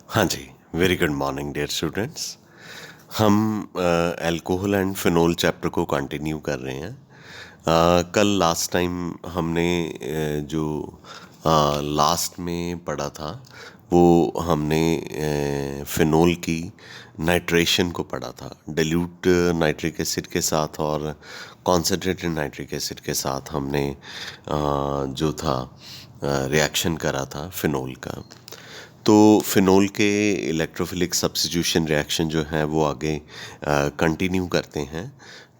हाँ जी, very good morning dear students. हम अल्कोहल एंड फिनोल चैप्टर को कंटिन्यू कर रहे हैं। कल लास्ट टाइम हमने जो लास्ट में पढ़ा था वो हमने फिनोल की नाइट्रेशन को पढ़ा था। डिल्यूट नाइट्रिक एसिड के साथ और कॉन्सेंट्रेटेड नाइट्रिक एसिड के साथ हमने जो था रिएक्शन करा था फिनोल का। तो फिनोल के इलेक्ट्रोफिलिक सब्स्टिट्यूशन रिएक्शन जो है वो आगे कंटिन्यू करते हैं।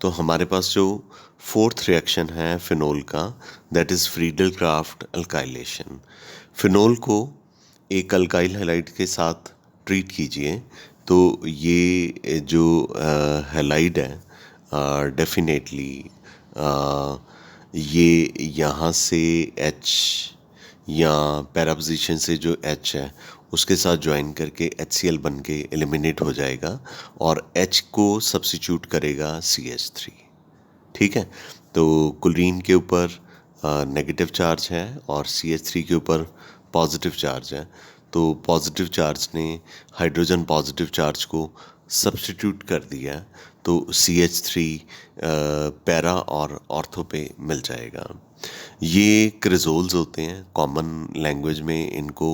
तो हमारे पास जो फोर्थ रिएक्शन है फिनोल का, that is Friedel craft alkylation. Phenol को एक अल्काइल हैलाइड के साथ ट्रीट कीजिए तो ये जो हैलाइड है डेफिनेटली ये यहाँ से एच या पैरा पोजीशन से जो H है उसके साथ ज्वाइन करके HCl बन के एलिमिनेट हो जाएगा और H को सब्स्टिट्यूट करेगा CH3। ठीक है, तो क्लोरीन के ऊपर नेगेटिव चार्ज है और CH3 के ऊपर पॉजिटिव चार्ज है। तो पॉजिटिव चार्ज ने हाइड्रोजन पॉजिटिव चार्ज को सब्स्टिट्यूट कर दिया, तो CH3 पैरा और ऑर्थो पे मिल जाएगा। ये क्रिजोल्स होते हैं, कॉमन लैंग्वेज में इनको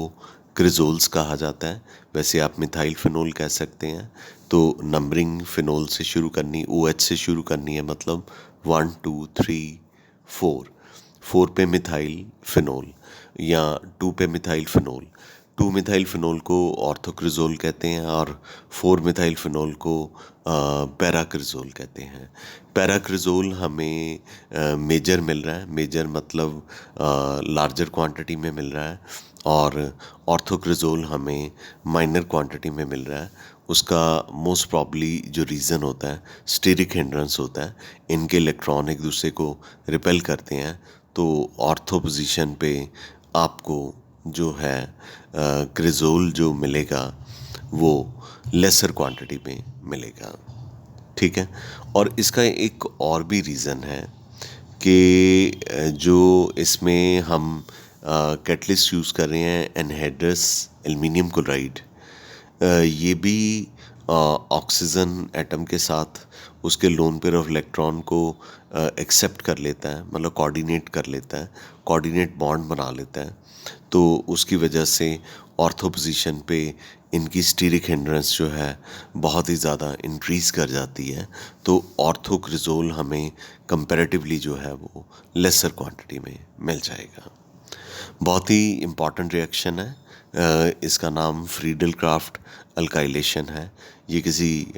क्रिजोल्स कहा जाता है। वैसे आप मिथाइल फिनोल कह सकते हैं। तो नंबरिंग फिनोल से शुरू करनी, OH से शुरू करनी है, मतलब 1 2 3 4। 4 पे मिथाइल फिनोल या 2 पे मिथाइल फिनोल। 2 मिथाइल फिनोल को ऑर्थोक्रिजोल कहते हैं और 4 मिथाइल फिनोल को पैराक्रिजोल कहते हैं। पैराक्रिजोल हमें मेजर मिल रहा है, मेजर मतलब लार्जर क्वांटिटी में मिल रहा है, और ऑर्थोक्रिजोल हमें माइनर क्वांटिटी में मिल रहा है। उसका मोस्ट प्रॉब्ली जो रीज़न होता है स्टीरिक हिंड्रेंस होता है। इनके इलेक्ट्रॉन एक दूसरे को रिपेल करते हैं, तो ऑर्थो पोजीशन पे आपको जो है क्रिजोल जो मिलेगा वो लेसर क्वांटिटी में मिलेगा। ठीक है, और इसका एक और भी रीज़न है कि जो इसमें हम कैटलिस्ट यूज़ कर रहे हैं एनहाइड्रस एल्युमिनियम क्लोराइड, ये भी ऑक्सीजन एटम के साथ उसके लोन पेयर ऑफ इलेक्ट्रॉन को एक्सेप्ट कर लेता है, मतलब कोऑर्डिनेट कर लेता है, कोऑर्डिनेट बॉन्ड बना लेता है। तो उसकी वजह से ऑर्थो पोजीशन पे इनकी स्टीरिक हिंड्रेंस जो है बहुत ही ज़्यादा इंक्रीज़ कर जाती है। तो ऑर्थोक्रिजोल हमें कंपैरेटिवली जो है वो लेसर क्वांटिटी में मिल जाएगा। बहुत ही इम्पॉर्टेंट रिएक्शन है। इसका नाम फ्रीडल क्राफ्ट अल्काइलेशन है। ये किसी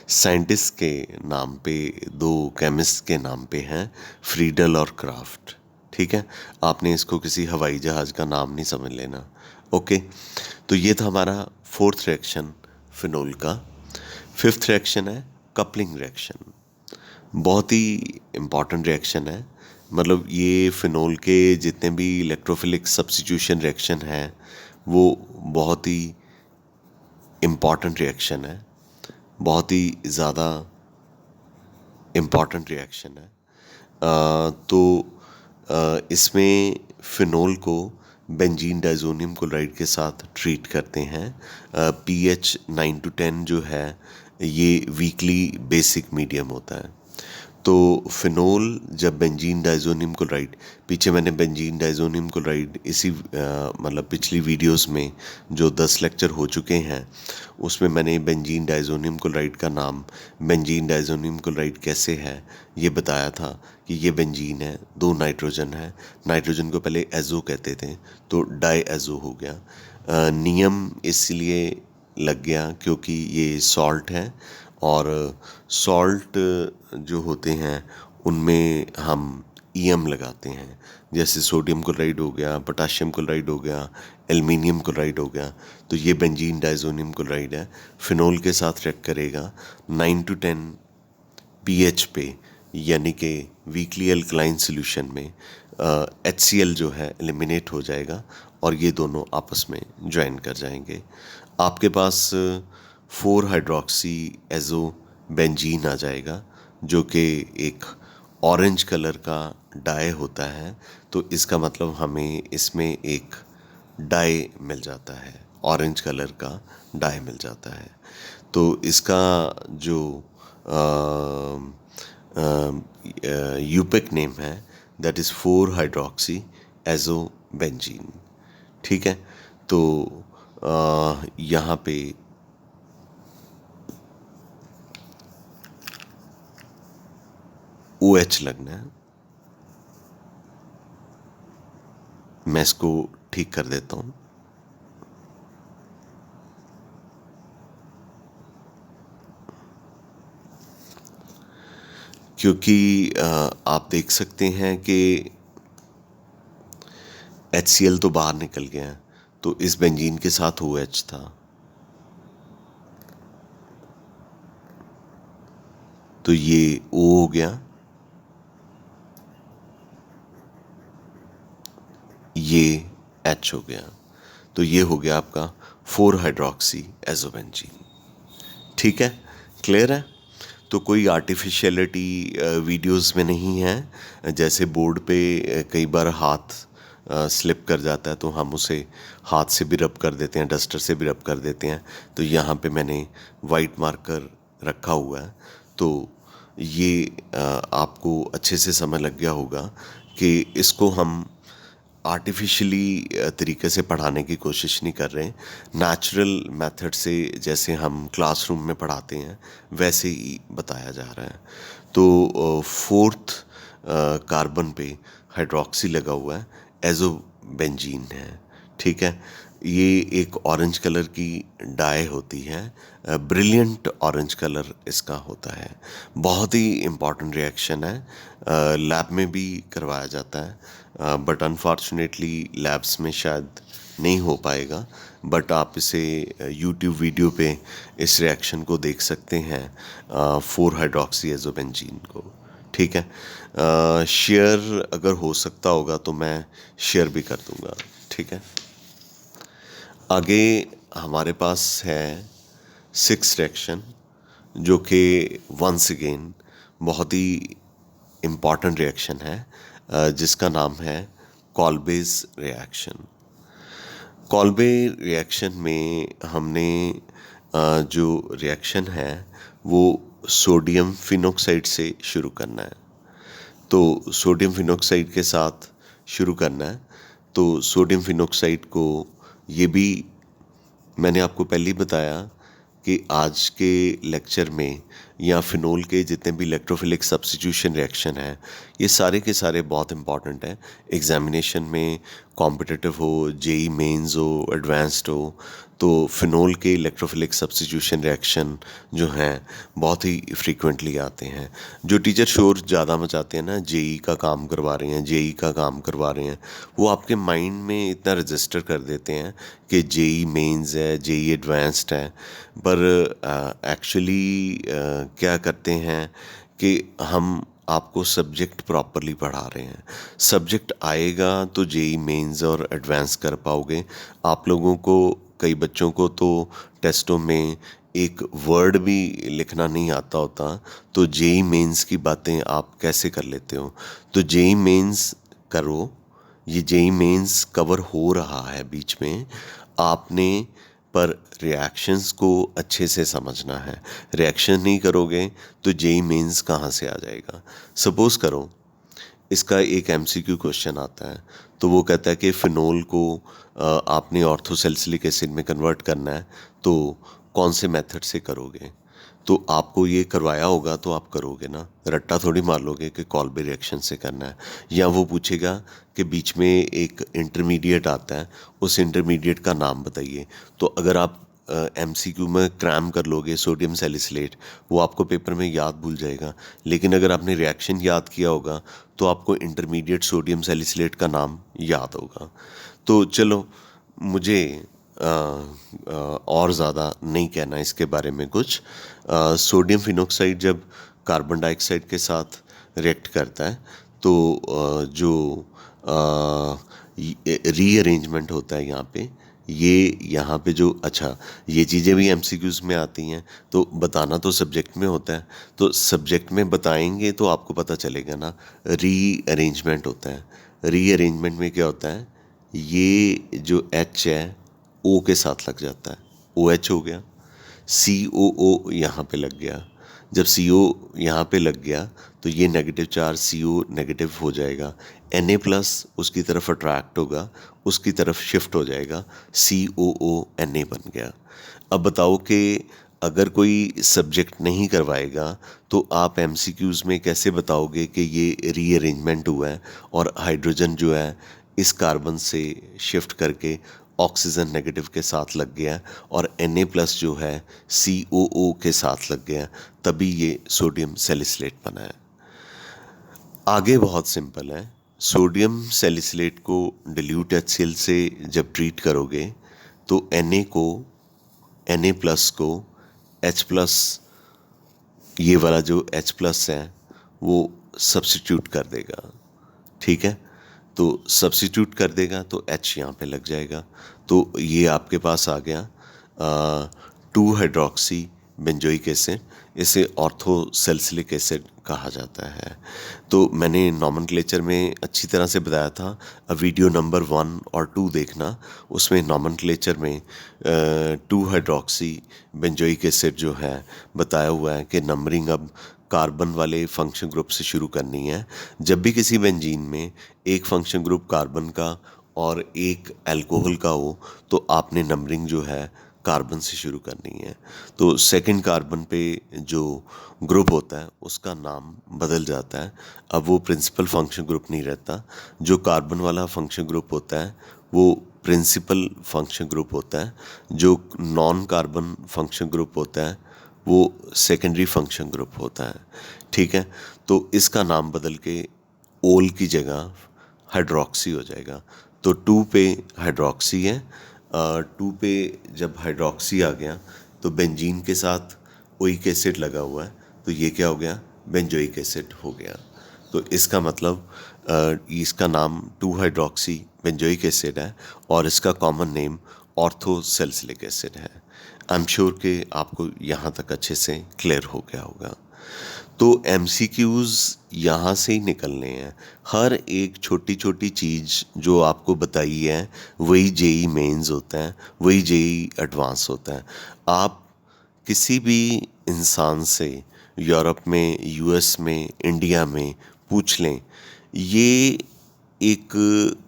साइंटिस्ट के नाम पे, दो केमिस्ट के नाम पे हैं, फ्रीडल और क्राफ्ट। ठीक है, आपने इसको किसी हवाई जहाज़ का नाम नहीं समझ लेना। ओके, तो ये था हमारा फोर्थ रिएक्शन फिनोल का। फिफ्थ रिएक्शन है कपलिंग रिएक्शन। बहुत ही इम्पॉर्टेंट रिएक्शन है, मतलब ये फिनोल के जितने भी इलेक्ट्रोफिलिक सब्स्टिट्यूशन रिएक्शन हैं वो बहुत ही इम्पॉर्टेंट रिएक्शन है, बहुत ही ज़्यादा इम्पॉर्टेंट रिएक्शन है। इसमें फिनोल को बेंजीन डाइज़ोनियम क्लोराइड के साथ ट्रीट करते हैं। pH 9 to 10 जो है ये वीकली बेसिक मीडियम होता है। तो फिनोल जब बेंजीन डाइज़ोनियम क्लोराइड, पीछे मैंने बेंजीन डाइज़ोनियम क्लोराइड इसी मतलब पिछली वीडियोस में जो 10 लेक्चर हो चुके हैं उसमें मैंने बेंजीन डाइज़ोनियम क्लोराइड का नाम, बेंजीन डाइज़ोनियम क्लोराइड कैसे है ये बताया था कि ये बेंजीन है, 2 नाइट्रोजन है, नाइट्रोजन को पहले एजो कहते थे तो डाई एजो हो गया। नियम इसलिए लग गया क्योंकि ये सॉल्ट है और सॉल्ट जो होते हैं उनमें हम ईएम लगाते हैं, जैसे सोडियम क्लोराइड हो गया, पोटाशियम क्लोराइड हो गया, एल्युमिनियम क्लोराइड हो गया। तो ये बेंजीन डाइज़ोनियम क्लोराइड है, फिनोल के साथ रिएक्ट करेगा 9 to 10 pH पे, यानी कि वीकली अल्कलाइन सॉल्यूशन में HCl जो है एलिमिनेट हो जाएगा और ये दोनों आपस में ज्वाइन कर जाएंगे। आपके पास 4 हाइड्रोक्सी एजो बेंजीन आ जाएगा जो कि एक ऑरेंज कलर का डाई होता है। तो इसका मतलब हमें इसमें एक डाई मिल जाता है, ऑरेंज कलर का डाई मिल जाता है। तो इसका जो यूपिक नेम है दैट इज़ 4 हाइड्रोक्सी एजोबेंजीन। ठीक है, तो यहाँ पे OH लगना है। मैं इसको ठीक कर देता हूँ। क्योंकि आप देख सकते हैं कि HCl तो बाहर निकल गया है, तो इस बेंजीन के साथ OH था। तो ये O हो गया, ये H हो गया। तो ये हो गया आपका 4 हाइड्रोक्सी एजोबेंजीन। ठीक है, क्लियर है। तो कोई आर्टिफिशियलिटी वीडियोस में नहीं है। जैसे बोर्ड पे कई बार हाथ स्लिप कर जाता है तो हम उसे हाथ से भी रब कर देते हैं, डस्टर से भी रब कर देते हैं। तो यहाँ पे मैंने वाइट मार्कर रखा हुआ है। तो ये आपको अच्छे से समझ लग गया होगा कि इसको हम आर्टिफिशियली तरीके से पढ़ाने की कोशिश नहीं कर रहे हैं। नेचुरल मेथड से जैसे हम क्लासरूम में पढ़ाते हैं वैसे ही बताया जा रहा है। तो 4th कार्बन पे हाइड्रोक्सी लगा हुआ है, एजोबेंजीन है। ठीक है, ये एक ऑरेंज कलर की डाई होती है, ब्रिलियंट ऑरेंज कलर इसका होता है। बहुत ही इम्पॉर्टेंट रिएक्शन है, लैब में भी करवाया जाता है, बट अनफॉर्चुनेटली लैब्स में शायद नहीं हो पाएगा। बट आप इसे यूट्यूब वीडियो पे इस रिएक्शन को देख सकते हैं, 4 हाइड्रोक्सी एजोबेंजीन को। ठीक है, शेयर अगर हो सकता होगा तो मैं शेयर भी कर दूंगा। ठीक है, आगे हमारे पास है 6th रिएक्शन, जो कि वंस अगेन बहुत ही इम्पॉर्टेंट रिएक्शन है, जिसका नाम है कॉल्बेज रिएक्शन। कॉल्बे रिएक्शन में हमने जो रिएक्शन है वो सोडियम फिनोक्साइड से शुरू करना है। तो सोडियम फिनोक्साइड के साथ शुरू करना है। तो सोडियम फिनोक्साइड को, ये भी मैंने आपको पहले ही बताया कि आज के लेक्चर में या फिनोल के जितने भी इलेक्ट्रोफिलिक सब्स्टिट्यूशन रिएक्शन है, ये सारे के सारे बहुत इंपॉर्टेंट हैं। एग्जामिनेशन में कॉम्पिटिटिव हो, जेई मेंस हो, एडवांस्ड हो, तो फिनोल के इलेक्ट्रोफिलिक सब्स्टिट्यूशन रिएक्शन जो हैं बहुत ही फ्रीक्वेंटली आते हैं। जो टीचर शोर ज़्यादा मचाते हैं ना, जेई का काम करवा रहे हैं, जेई का काम करवा रहे हैं, वो आपके माइंड में इतना रजिस्टर कर देते हैं कि जेई मेंस है, जेई एडवांस्ड है। पर एक्चुअली क्या करते हैं कि हम आपको सब्जेक्ट प्रॉपरली पढ़ा रहे हैं। सब्जेक्ट आएगा तो जेई मेंस और एडवांस कर पाओगे। आप लोगों को, कई बच्चों को तो टेस्टों में एक वर्ड भी लिखना नहीं आता होता, तो जेई मेंस की बातें आप कैसे कर लेते हो। तो जेई मेंस करो, ये जेई मेंस कवर हो रहा है बीच में, आपने पर रिएक्शंस को अच्छे से समझना है। रिएक्शन नहीं करोगे तो जेई मेंस कहाँ से आ जाएगा। सपोज़ करो इसका एक MCQ क्वेश्चन आता है, तो वो कहता है कि फिनोल को आपने ऑर्थोसैलिसिलिक एसिड में कन्वर्ट करना है, तो कौन से मेथड से करोगे। तो आपको ये करवाया होगा तो आप करोगे ना, रट्टा थोड़ी मार लोगे कि कॉल्बे रिएक्शन से करना है। या वो पूछेगा कि बीच में एक इंटरमीडिएट आता है, उस इंटरमीडिएट का नाम बताइए। तो अगर आप MCQ में क्रैम कर लोगे सोडियम सैलिसिलेट, वो आपको पेपर में याद भूल जाएगा। लेकिन अगर आपने रिएक्शन याद किया होगा तो आपको इंटरमीडिएट सोडियम सैलिसिलेट का नाम याद होगा। तो चलो, मुझे और ज़्यादा नहीं कहना इसके बारे में कुछ। सोडियम फिनोक्साइड जब कार्बन डाइऑक्साइड के साथ रिएक्ट करता है तो जो रीअरेंजमेंट होता है यहाँ पे, ये यहाँ पे जो, अच्छा ये चीज़ें भी MCQs में आती हैं, तो बताना तो सब्जेक्ट में होता है, तो सब्जेक्ट में बताएंगे तो आपको पता चलेगा ना। रीअरेंजमेंट होता है, रीअरेंजमेंट में क्या होता है, ये जो H है ओ के साथ लग जाता है, ओ एच हो गया, सी ओ ओ यहाँ पे लग गया। जब सी ओ यहाँ पे लग गया तो ये negative charge C O negative हो जाएगा, एन ए प्लस उसकी तरफ अट्रैक्ट होगा, उसकी तरफ शिफ्ट हो जाएगा, सी ओ ओ एन ए बन गया। अब बताओ कि अगर कोई सब्जेक्ट नहीं करवाएगा तो आप एमसीक्यूज़ में कैसे बताओगे कि ये रीअरेंजमेंट हुआ है और हाइड्रोजन जो है इस कार्बन से शिफ्ट करके ऑक्सीजन नेगेटिव के साथ लग गया और Na प्लस जो है COO के साथ लग गया, तभी ये सोडियम सैलिसिलेट बना है। आगे बहुत सिंपल है, सोडियम सैलिसिलेट को डिल्यूट HCl से जब ट्रीट करोगे तो Na प्लस को H प्लस, ये वाला जो H प्लस है वो सब्स्टिट्यूट कर देगा, ठीक है। तो सब्स्टिट्यूट कर देगा तो H यहाँ पे लग जाएगा, तो ये आपके पास आ गया 2 हाइड्रोक्सी बेंजोइक एसिड, इसे ऑर्थोसैलिसिलिक एसिड कहा जाता है। तो मैंने नॉमेनक्लेचर में अच्छी तरह से बताया था, अब वीडियो नंबर 1 और 2 देखना, उसमें नॉमेनक्लेचर में 2 हाइड्रोक्सी बेंजोइक एसिड जो है बताया हुआ है कि नंबरिंग अब कार्बन वाले फंक्शन ग्रुप से शुरू करनी है। जब भी किसी बेंजीन में एक फंक्शन ग्रुप कार्बन का और एक अल्कोहल का हो तो आपने नंबरिंग जो है कार्बन से शुरू करनी है। तो सेकंड कार्बन पे जो ग्रुप होता है उसका नाम बदल जाता है, अब वो प्रिंसिपल फंक्शन ग्रुप नहीं रहता। जो कार्बन वाला फंक्शन ग्रुप होता है वो प्रिंसिपल फंक्शन ग्रुप होता है, जो नॉन कार्बन फंक्शन ग्रुप होता है वो सेकेंडरी फंक्शन ग्रुप होता है, ठीक है। तो इसका नाम बदल के ओल की जगह हाइड्रोक्सी हो जाएगा। तो 2 पे हाइड्रोक्सी है, 2 पे जब हाइड्रोक्सी आ गया तो बेंजीन के साथ ओइक एसिड लगा हुआ है, तो ये क्या हो गया, बेंजोइक एसिड हो गया। तो इसका मतलब इसका नाम 2 हाइड्रोक्सी बेंजोइक एसिड है और इसका कॉमन नेम ऑर्थोसैलिसिलिक एसिड है। आई एम श्योर कि आपको यहाँ तक अच्छे से क्लियर हो गया होगा। तो MCQs यहाँ से ही निकलने हैं, हर एक छोटी छोटी चीज़ जो आपको बताई है वही जेई मेंस होता है, वही जेई एडवांस होता है। आप किसी भी इंसान से यूरोप में, US में, इंडिया में पूछ लें, ये एक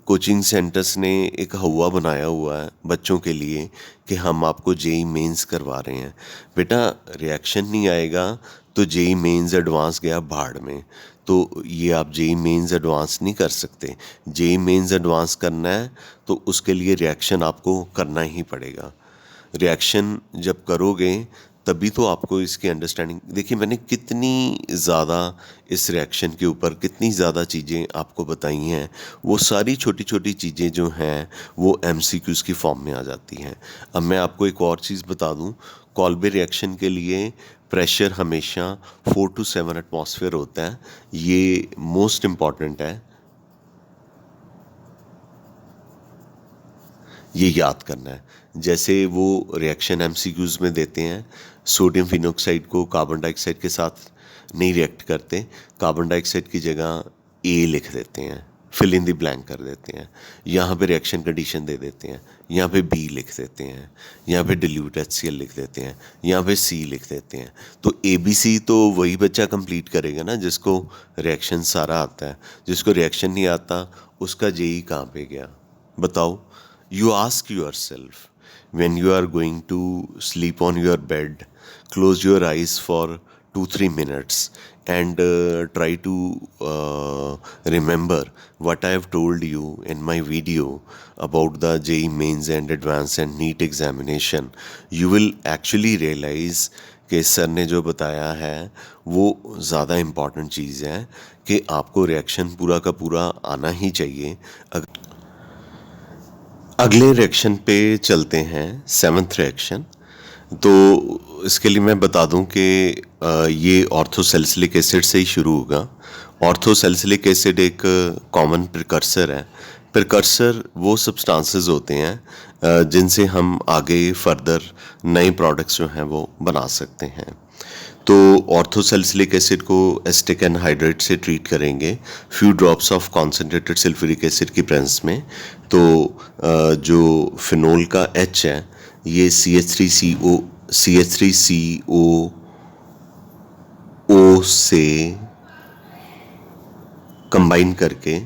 कोचिंग सेंटर्स ने एक हवा बनाया हुआ है बच्चों के लिए कि हम आपको जेई मेंस करवा रहे हैं। बेटा रिएक्शन नहीं आएगा तो जेई मेंस एडवांस गया भाड़ में, तो ये आप जेई मेंस एडवांस नहीं कर सकते। जेई मेंस एडवांस करना है तो उसके लिए रिएक्शन आपको करना ही पड़ेगा। रिएक्शन जब करोगे तभी तो आपको इसकी अंडरस्टैंडिंग, देखिए मैंने कितनी ज़्यादा इस रिएक्शन के ऊपर कितनी ज़्यादा चीज़ें आपको बताई हैं, वो सारी छोटी छोटी चीज़ें जो हैं वो MCQs की फॉर्म में आ जाती हैं। अब मैं आपको एक और चीज़ बता दूं, कॉल्बे रिएक्शन के लिए प्रेशर हमेशा 4 to 7 एटमॉस्फेयर होता है, ये मोस्ट इम्पॉर्टेंट है, ये याद करना है। जैसे वो रिएक्शन MCQs में देते हैं, सोडियम फिनोक्साइड को कार्बन डाइऑक्साइड के साथ नहीं रिएक्ट करते, कार्बन डाइऑक्साइड की जगह A लिख देते हैं, फिल इन द ब्लैंक कर देते हैं, यहाँ पे रिएक्शन कंडीशन दे देते हैं, यहाँ पे B लिख देते हैं, यहाँ पे डिल्यूट HCl लिख देते हैं, यहाँ पे C लिख देते हैं। तो ABC तो वही बच्चा कंप्लीट करेगा ना जिसको रिएक्शन सारा आता है, जिसको रिएक्शन नहीं आता उसका जेई कहाँ पे गया बताओ। You ask yourself when you are going to sleep on your bed, close your eyes for 2-3 minutes and try to remember what I have told you in my video about the JEE mains and advanced and NEET examination. You will actually realize कि sir ने जो बताया है वो ज़्यादा important चीज़ है कि आपको रिएक्शन पूरा का पूरा आना ही चाहिए। अगले रिएक्शन पे चलते हैं, 7th रिएक्शन। तो इसके लिए मैं बता दूं कि ये ऑर्थोसैलिसिलिक एसिड से ही शुरू होगा। ऑर्थोसैलिसिलिक एसिड एक कॉमन प्रिकर्सर है। प्रिकर्सर वो सब्सटेंसेस होते हैं जिनसे हम आगे फर्दर नए प्रोडक्ट्स जो हैं वो बना सकते हैं। तो ऑर्थोसैलिसिलिक एसिड को एसिटिक एनहाइड्राइड से ट्रीट करेंगे few drops of concentrated sulphuric acid की प्रेजेंस में। तो जो फिनोल का H है ये CH3CO से कंबाइन करके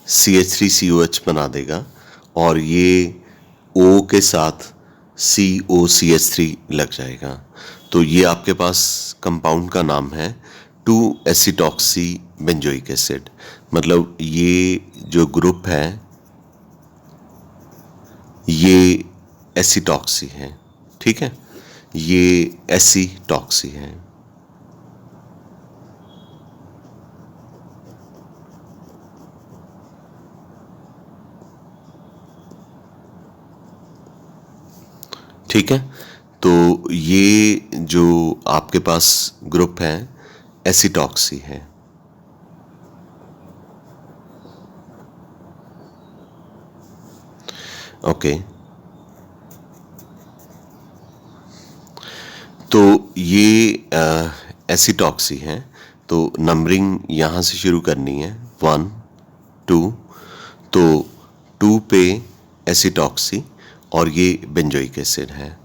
CH3COH बना देगा और ये O के साथ COCH3 लग जाएगा। तो ये आपके पास कंपाउंड का नाम है 2-एसिटॉक्सी बेंजोइक एसिड। मतलब ये जो ग्रुप है ये एसिटॉक्सी है, ठीक है, ये एसिटॉक्सी है। ठीक है, तो ये जो आपके पास ग्रुप है एसिटॉक्सी है। ओके, तो ये एसिटॉक्सी है। तो नंबरिंग यहाँ से शुरू करनी है 1 2, तो 2 पे एसिटॉक्सी और ये बेंजोइक एसिड है।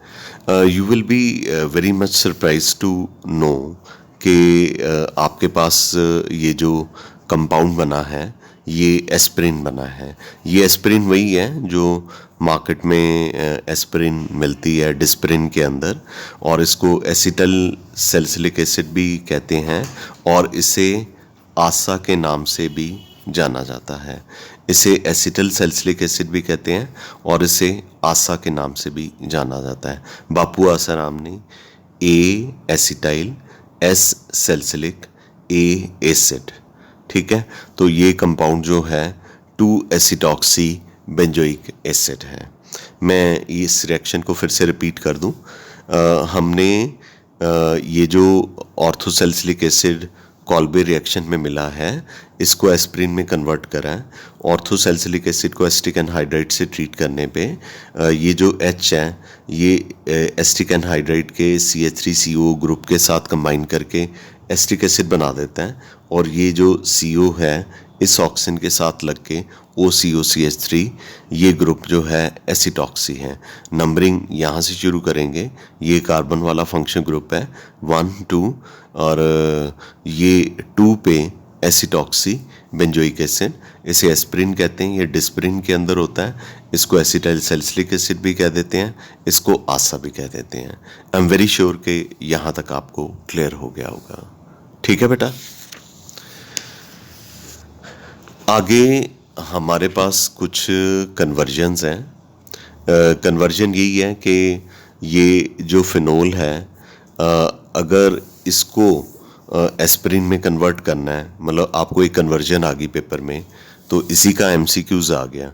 You will be very much surprise to know कि आपके पास ये जो कंपाउंड बना है ये एस्पिरिन बना है। ये एस्पिरिन वही है जो मार्केट में एस्पिरिन मिलती है डिस्पिरिन के अंदर, और इसको एसिटल सैलिसिलिक एसिड भी कहते हैं और इसे आसा के नाम से भी जाना जाता है। इसे एसिटल सैलिसिलिक एसिड भी कहते हैं और इसे आसा के नाम से भी जाना जाता है। बापू आसाराम ए एसिटाइल, एस सैलिसिलिक, ए एसिड, ठीक है। तो ये कंपाउंड जो है 2-एसिटॉक्सी बेंजोइक एसिड है। मैं इस रिएक्शन को फिर से रिपीट कर दूं। हमने ये जो ऑर्थोसैलिसिलिक एसिड कॉल्बे रिएक्शन में मिला है इसको एस्पिरिन में कन्वर्ट करा है। ऑर्थोसैलिसिलिक एसिड को एसिटिक एनहाइड्राइड से ट्रीट करने पे ये जो H है ये एसिटिक एनहाइड्राइड के CH3CO ग्रुप के साथ कंबाइन करके एसिटिक एसिड बना देता है, और ये जो CO है इस ऑक्सीजन के साथ लग के OCOCH3 ये ग्रुप जो है एसिटॉक्सी है। नंबरिंग यहाँ से शुरू करेंगे। ये कार्बन वाला फंक्शन ग्रुप है 1 2, और ये 2 पे एसिटॉक्सी बेंजोइक एसिड, इसे एस्पिरिन कहते हैं। ये डिस्पिरिन के अंदर होता है। इसको एसिटाइल सैलिसिलिक एसिड भी कह देते हैं, इसको आसा भी कह देते हैं। आई एम वेरी श्योर कि यहाँ तक आपको क्लियर हो गया होगा। ठीक है बेटा, आगे हमारे पास कुछ कन्वर्जन्स हैं। कन्वर्जन यही है कि ये जो फिनोल है अगर इसको एस्पिरिन में कन्वर्ट करना है, मतलब आपको एक कन्वर्जन आ गई पेपर में, तो इसी का MCQs आ गया।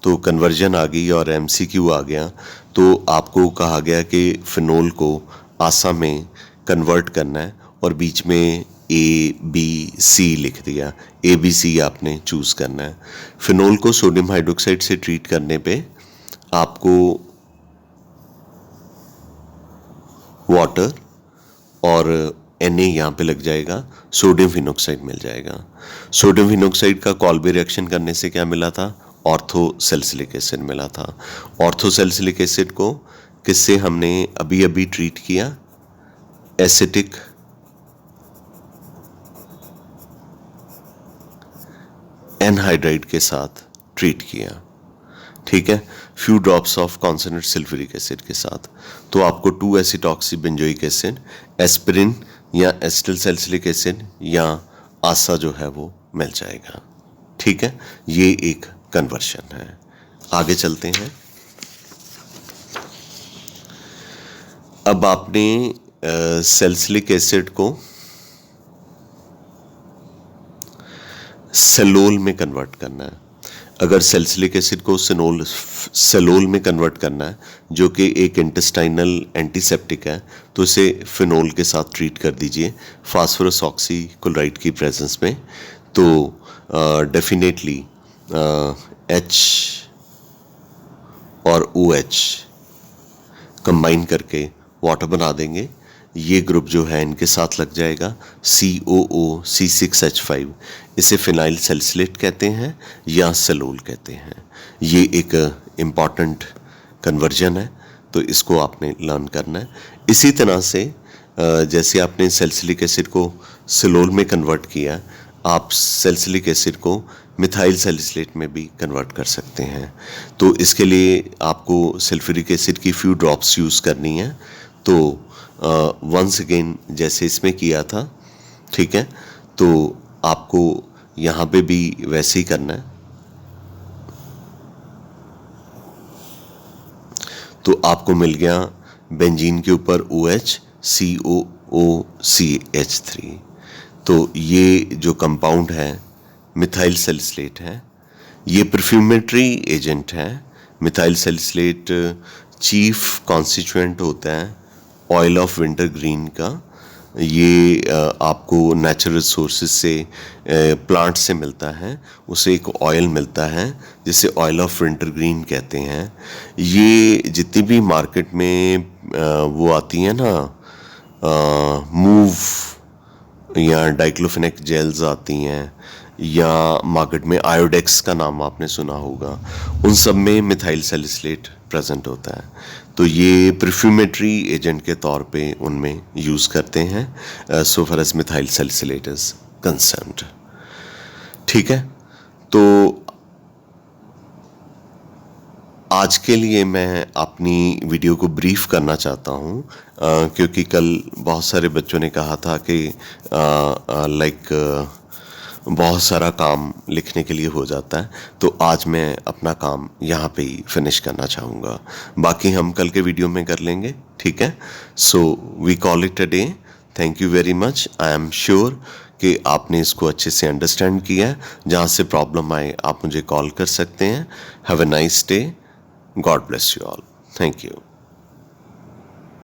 तो कन्वर्जन आ गई और MCQ आ गया, तो आपको कहा गया कि फिनोल को आसा में कन्वर्ट करना है और बीच में ABC लिख दिया। ABC आपने चूज़ करना है। फिनोल को सोडियम हाइड्रोक्साइड से ट्रीट करने पे आपको वाटर और Na यहाँ पे लग जाएगा, सोडियम फिनोक्साइड मिल जाएगा। सोडियम फिनोक्साइड का कॉल्बे रिएक्शन करने से क्या मिला था? ऑर्थोसैलिसिलिक एसिड मिला था। ऑर्थोसैलिसिलिक एसिड को किससे हमने अभी अभी ट्रीट किया? एसिटिक एनहाइड्राइड के साथ ट्रीट किया, ठीक है, few drops of concentrated sulphuric acid के साथ। तो आपको 2-एसिटॉक्सी बेंजोइक एसिड, एस्पिरिन या एसिटिल सैलिसिलिक एसिड या आसा जो है वो मिल जाएगा। ठीक है, ये एक कन्वर्शन है। आगे चलते हैं। अब आपने सैलिसिलिक एसिड को सेलोल में कन्वर्ट करना है। अगर सैलिसिलिक एसिड को सेलोल में कन्वर्ट करना है, जो कि एक इंटेस्टाइनल एंटीसेप्टिक है, तो इसे फिनोल के साथ ट्रीट कर दीजिए फास्फोरस ऑक्सी क्लोराइड की प्रेजेंस में। तो डेफिनेटली H और OH कंबाइन करके वाटर बना देंगे। ये ग्रुप जो है इनके साथ लग जाएगा COOC6H5। इसे फिनाइल सैलिसिलेट कहते हैं या सेलोल कहते हैं। ये एक इम्पॉर्टेंट कन्वर्जन है, तो इसको आपने लर्न करना है। इसी तरह से जैसे आपने सैलिसिलिक एसिड को सेलोल में कन्वर्ट किया, आप सैलिसिलिक एसिड को मिथाइल सैलिसिलेट में भी कन्वर्ट कर सकते हैं। तो इसके लिए आपको सल्फ्यूरिक एसिड की फ्यू ड्रॉप्स यूज़ करनी है। तो वंस अगेन जैसे इसमें किया था, ठीक है, तो आपको यहाँ पे भी वैसे ही करना है। तो आपको मिल गया बेंजीन के ऊपर OH COOCH3। तो ये जो कंपाउंड है मिथाइल सैलिसिलेट है। ये परफ्यूमेटरी एजेंट है। मिथाइल सैलिसिलेट चीफ कॉन्स्टिट्यूएंट होता है ऑयल ऑफ विंटर ग्रीन का। ये आपको नेचुरल रिसोर्सेज से प्लांट से मिलता है, उसे एक ऑयल मिलता है जिसे ऑयल ऑफ विंटर ग्रीन कहते हैं। ये जितनी भी मार्केट में वो आती है ना, मूव या डाइक्लोफेनेक जेल्स आती हैं, या मार्केट में आयोडेक्स का नाम आपने सुना होगा, उन सब में मिथाइल सैलिसिलेट प्रेजेंट होता है। तो ये परफ्यूमेटरी एजेंट के तौर पे उनमें यूज़ करते हैं so far as methyl salicylate is concerned. ठीक है, तो आज के लिए मैं अपनी वीडियो को ब्रीफ करना चाहता हूँ, क्योंकि कल बहुत सारे बच्चों ने कहा था कि बहुत सारा काम लिखने के लिए हो जाता है, तो आज मैं अपना काम यहाँ पे ही फिनिश करना चाहूँगा। बाकी हम कल के वीडियो में कर लेंगे, ठीक है। So we call it a day. Thank you very much. I am sure कि आपने इसको अच्छे से अंडरस्टैंड किया है। जहाँ से प्रॉब्लम आए आप मुझे कॉल कर सकते हैं। Have a nice day. God bless you all. Thank you.